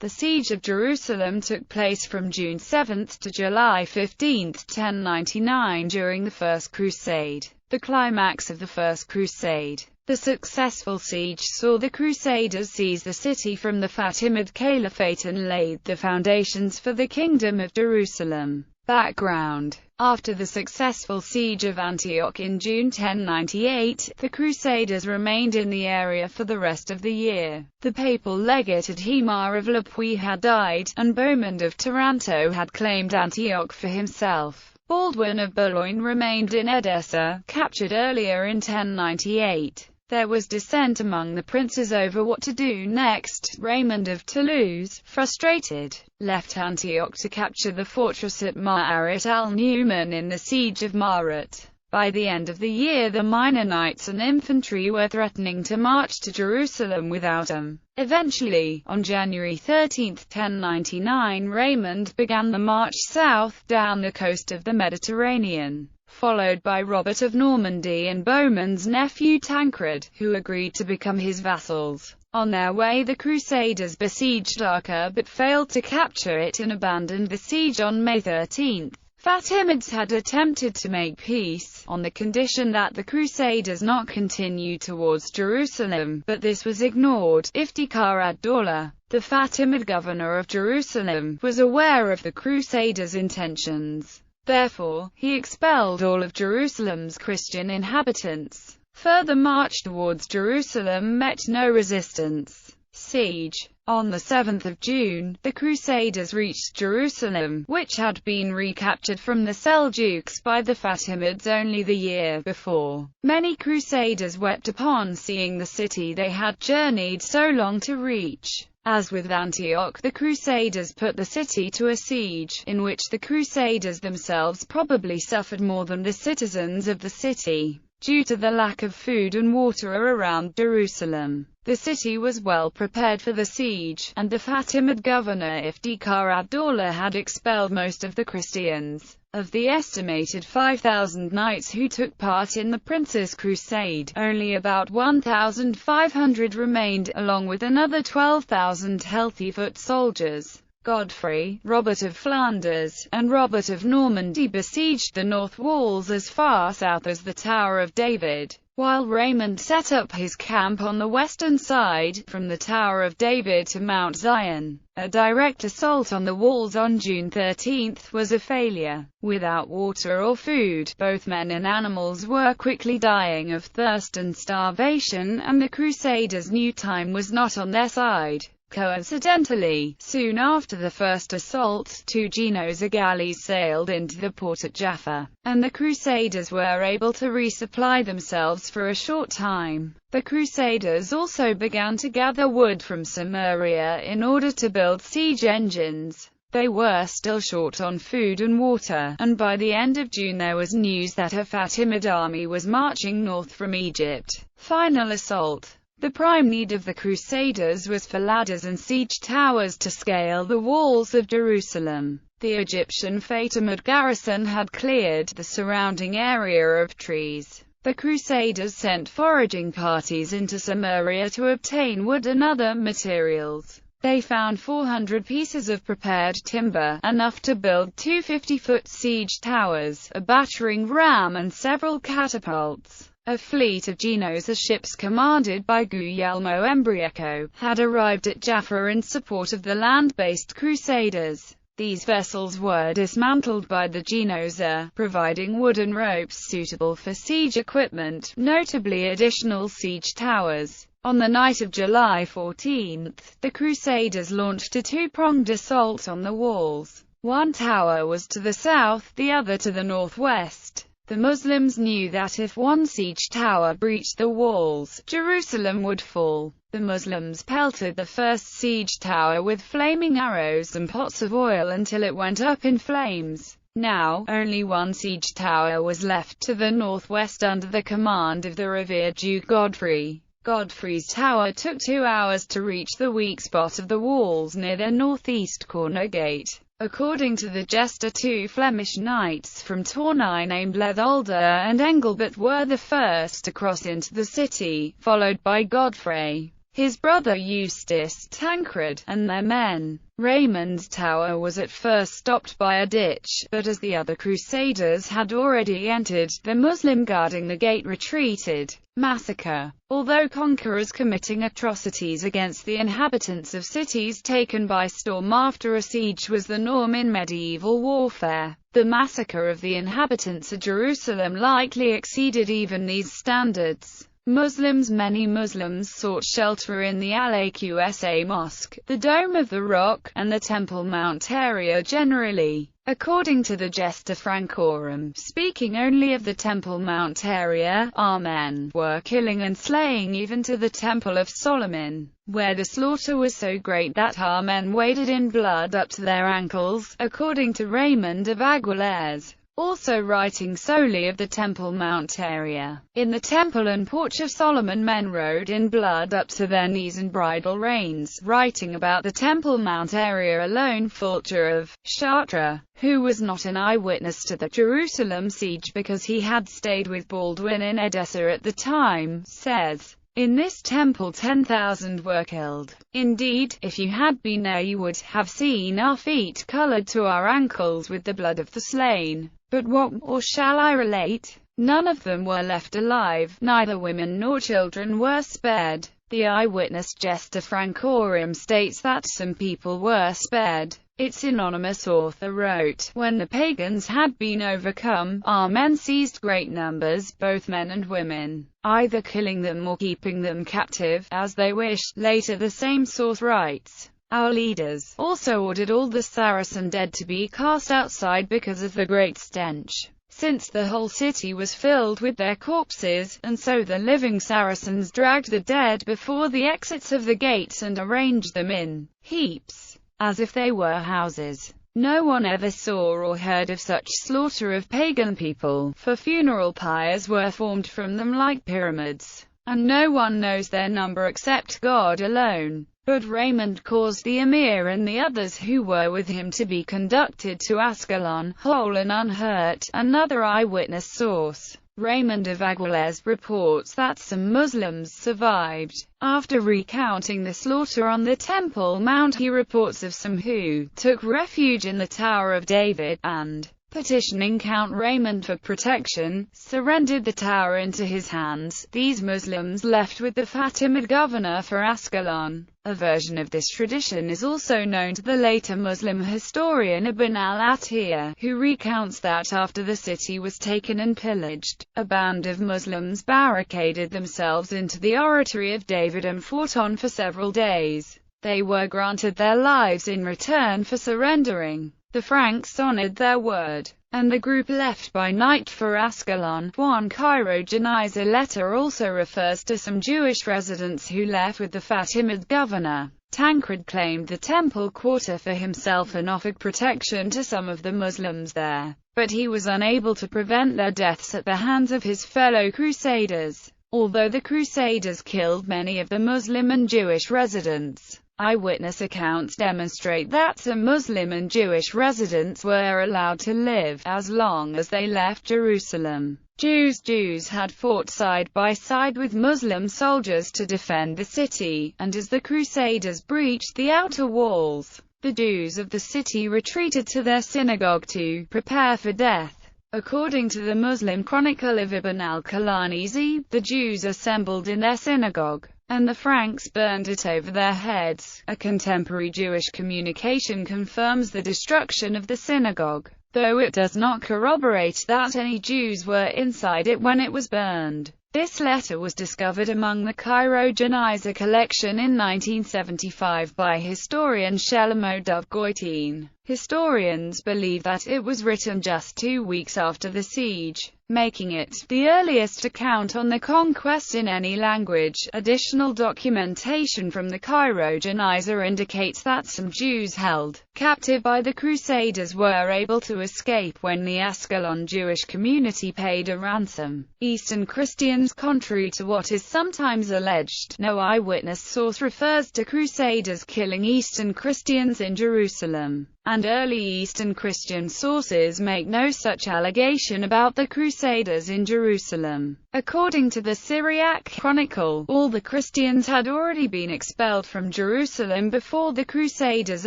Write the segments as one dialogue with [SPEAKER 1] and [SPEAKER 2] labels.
[SPEAKER 1] The siege of Jerusalem took place from June 7 to July 15, 1099 during the First Crusade, the climax of the First Crusade. The successful siege saw the Crusaders seize the city from the Fatimid Caliphate and laid the foundations for the Kingdom of Jerusalem. Background: after the successful siege of Antioch in June 1098, the Crusaders remained in the area for the rest of the year. The papal legate Adhemar of Le Puy had died, and Bohemond of Taranto had claimed Antioch for himself. Baldwin of Boulogne remained in Edessa, captured earlier in 1098. There was dissent among the princes over what to do next. Raymond of Toulouse, frustrated, left Antioch to capture the fortress at Ma'arat al-Numan in the siege of Ma'arat. By the end of the year, the minor knights and infantry were threatening to march to Jerusalem without them. Eventually, on January 13, 1099, Raymond began the march south, down the coast of the Mediterranean, followed by Robert of Normandy and Bohemond's nephew Tancred, who agreed to become his vassals. On their way, the Crusaders besieged Acre but failed to capture it and abandoned the siege on May 13. Fatimids had attempted to make peace, on the condition that the Crusaders not continue towards Jerusalem, but this was ignored. Iftikhar ad-Dawla, the Fatimid governor of Jerusalem, was aware of the Crusaders' intentions. Therefore, he expelled all of Jerusalem's Christian inhabitants. Further march towards Jerusalem met no resistance. Siege. On the 7th of June, the Crusaders reached Jerusalem, which had been recaptured from the Seljuks by the Fatimids only the year before. Many Crusaders wept upon seeing the city they had journeyed so long to reach. As with Antioch, the Crusaders put the city to a siege, in which the Crusaders themselves probably suffered more than the citizens of the city, due to the lack of food and water around Jerusalem. The city was well prepared for the siege, and the Fatimid governor Iftikhar ad-Dawla had expelled most of the Christians. Of the estimated 5,000 knights who took part in the Prince's Crusade, only about 1,500 remained, along with another 12,000 healthy foot soldiers. Godfrey, Robert of Flanders, and Robert of Normandy besieged the north walls as far south as the Tower of David, while Raymond set up his camp on the western side, from the Tower of David to Mount Zion. A direct assault on the walls on June 13 was a failure. Without water or food, both men and animals were quickly dying of thirst and starvation, and the Crusaders knew time was not on their side. Coincidentally, soon after the first assault, 2 Genoese galleys sailed into the port at Jaffa, and the Crusaders were able to resupply themselves for a short time. The Crusaders also began to gather wood from Samaria in order to build siege engines. They were still short on food and water, and by the end of June there was news that a Fatimid army was marching north from Egypt. Final assault. The prime need of the Crusaders was for ladders and siege towers to scale the walls of Jerusalem. The Egyptian Fatimid garrison had cleared the surrounding area of trees. The Crusaders sent foraging parties into Samaria to obtain wood and other materials. They found 400 pieces of prepared timber, enough to build 2 50-foot siege towers, a battering ram and several catapults. A fleet of Genoese ships commanded by Guglielmo Embriaco had arrived at Jaffa in support of the land-based Crusaders. These vessels were dismantled by the Genoese, providing wooden ropes suitable for siege equipment, notably additional siege towers. On the night of July 14, the Crusaders launched a two-pronged assault on the walls. One tower was to the south, the other to the northwest. The Muslims knew that if one siege tower breached the walls, Jerusalem would fall. The Muslims pelted the first siege tower with flaming arrows and pots of oil until it went up in flames. Now, only one siege tower was left to the northwest under the command of the revered Duke Godfrey. Godfrey's tower took 2 hours to reach the weak spot of the walls near the northeast corner gate. According to the Jester, 2 Flemish knights from Tournai named Letholder and Engelbert were the first to cross into the city, followed by Godfrey. his brother Eustace, Tancred, and their men. Raymond's tower was at first stopped by a ditch, but as the other crusaders had already entered, the Muslim guarding the gate retreated. Massacre. Although conquerors committing atrocities against the inhabitants of cities taken by storm after a siege was the norm in medieval warfare, the massacre of the inhabitants of Jerusalem likely exceeded even these standards. Many Muslims sought shelter in the Al-Aqsa Mosque, the Dome of the Rock, and the Temple Mount area generally. According to the Gesta Francorum, speaking only of the Temple Mount area, our men were killing and slaying even to the Temple of Solomon, where the slaughter was so great that our men waded in blood up to their ankles, according to Raymond of Aguilers. Also writing solely of the Temple Mount area. In the Temple and Porch of Solomon men rode in blood up to their knees and bridle reins. Writing about the Temple Mount area alone, Fulcher of Chartres, who was not an eyewitness to the Jerusalem siege because he had stayed with Baldwin in Edessa at the time, says, "In this temple 10,000 were killed. Indeed, if you had been there you would have seen our feet colored to our ankles with the blood of the slain. But what more shall I relate? None of them were left alive, neither women nor children were spared." The eyewitness Gesta Francorum states that some people were spared. Its anonymous author wrote, "When the pagans had been overcome, our men seized great numbers, both men and women, either killing them or keeping them captive, as they wished." Later the same source writes, "Our leaders also ordered all the Saracen dead to be cast outside because of the great stench, since the whole city was filled with their corpses, and so the living Saracens dragged the dead before the exits of the gates and arranged them in heaps, as if they were houses." No one ever saw or heard of such slaughter of pagan people, for funeral pyres were formed from them like pyramids, and no one knows their number except God alone. But Raymond caused the emir and the others who were with him to be conducted to Ascalon, whole and unhurt. Another eyewitness source, Raymond of Aguilers, reports that some Muslims survived. After recounting the slaughter on the Temple Mount, he reports of some who took refuge in the Tower of David, and, petitioning Count Raymond for protection, surrendered the tower into his hands. These Muslims left with the Fatimid governor for Ascalon. A version of this tradition is also known to the later Muslim historian Ibn al-Atiyah, who recounts that after the city was taken and pillaged, a band of Muslims barricaded themselves into the oratory of David and fought on for several days. They were granted their lives in return for surrendering. The Franks honored their word, and the group left by night for Ascalon. One Cairo Janiza letter also refers to some Jewish residents who left with the Fatimid governor. Tancred claimed the temple quarter for himself and offered protection to some of the Muslims there, but he was unable to prevent their deaths at the hands of his fellow crusaders. Although the crusaders killed many of the Muslim and Jewish residents, eyewitness accounts demonstrate that some Muslim and Jewish residents were allowed to live as long as they left Jerusalem. Jews had fought side by side with Muslim soldiers to defend the city, and as the Crusaders breached the outer walls, the Jews of the city retreated to their synagogue to prepare for death. According to the Muslim chronicle of Ibn al-Kalanizi, the Jews assembled in their synagogue, and the Franks burned it over their heads. A contemporary Jewish communication confirms the destruction of the synagogue, though it does not corroborate that any Jews were inside it when it was burned. This letter was discovered among the Cairo Janiza collection in 1975 by historian Shlomo Dov Goitein. Historians believe that it was written just 2 weeks after the siege, making it the earliest account on the conquest in any language. Additional documentation from the Cairo Janiza indicates that some Jews held captive by the Crusaders were able to escape when the Ascalon Jewish community paid a ransom. Eastern Christians, contrary to what is sometimes alleged, no eyewitness source refers to Crusaders killing Eastern Christians in Jerusalem. and early Eastern Christian sources make no such allegation about the Crusaders in Jerusalem. According to the Syriac Chronicle, all the Christians had already been expelled from Jerusalem before the Crusaders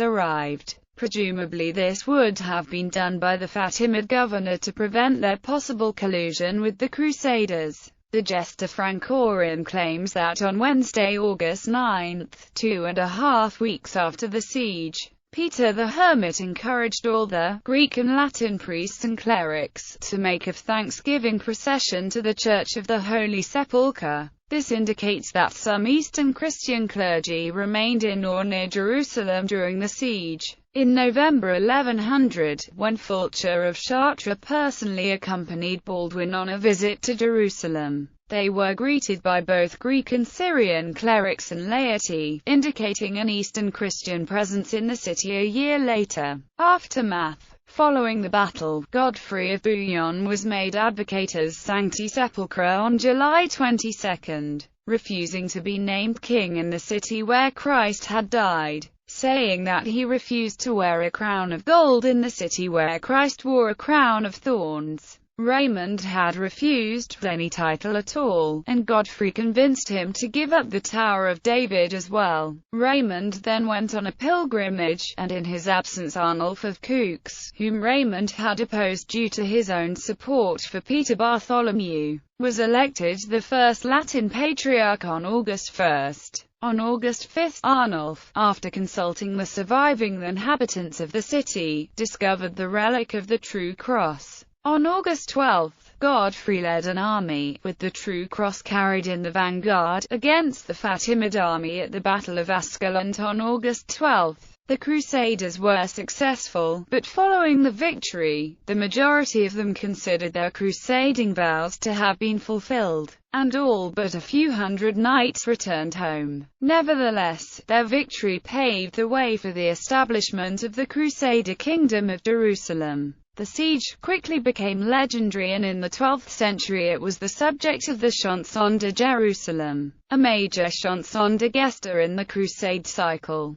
[SPEAKER 1] arrived. Presumably this would have been done by the Fatimid governor to prevent their possible collusion with the Crusaders. The Gesta Francorum claims that on Wednesday, August 9, 2.5 weeks after the siege, Peter the Hermit encouraged all the Greek and Latin priests and clerics to make a thanksgiving procession to the Church of the Holy Sepulchre. This indicates that some Eastern Christian clergy remained in or near Jerusalem during the siege. In November 1100, when Fulcher of Chartres personally accompanied Baldwin on a visit to Jerusalem, they were greeted by both Greek and Syrian clerics and laity, indicating an Eastern Christian presence in the city a year later. Aftermath. Following the battle, Godfrey of Bouillon was made Advocatus Sancti Sepulchre on July 22, refusing to be named king in the city where Christ had died, saying that he refused to wear a crown of gold in the city where Christ wore a crown of thorns. Raymond had refused any title at all, and Godfrey convinced him to give up the Tower of David as well. Raymond then went on a pilgrimage, and in his absence Arnulf of Coux, whom Raymond had opposed due to his own support for Peter Bartholomew, was elected the first Latin Patriarch on August 1. On August 5, Arnulf, after consulting the surviving inhabitants of the city, discovered the relic of the True Cross. On August 12, Godfrey led an army, with the True Cross carried in the vanguard, against the Fatimid army at the Battle of Ascalon. On August 12, the Crusaders were successful, but following the victory, the majority of them considered their crusading vows to have been fulfilled, and all but a few hundred knights returned home. Nevertheless, their victory paved the way for the establishment of the Crusader Kingdom of Jerusalem. The siege quickly became legendary, and in the 12th century it was the subject of the Chanson de Jerusalem, a major chanson de gesta in the Crusade cycle.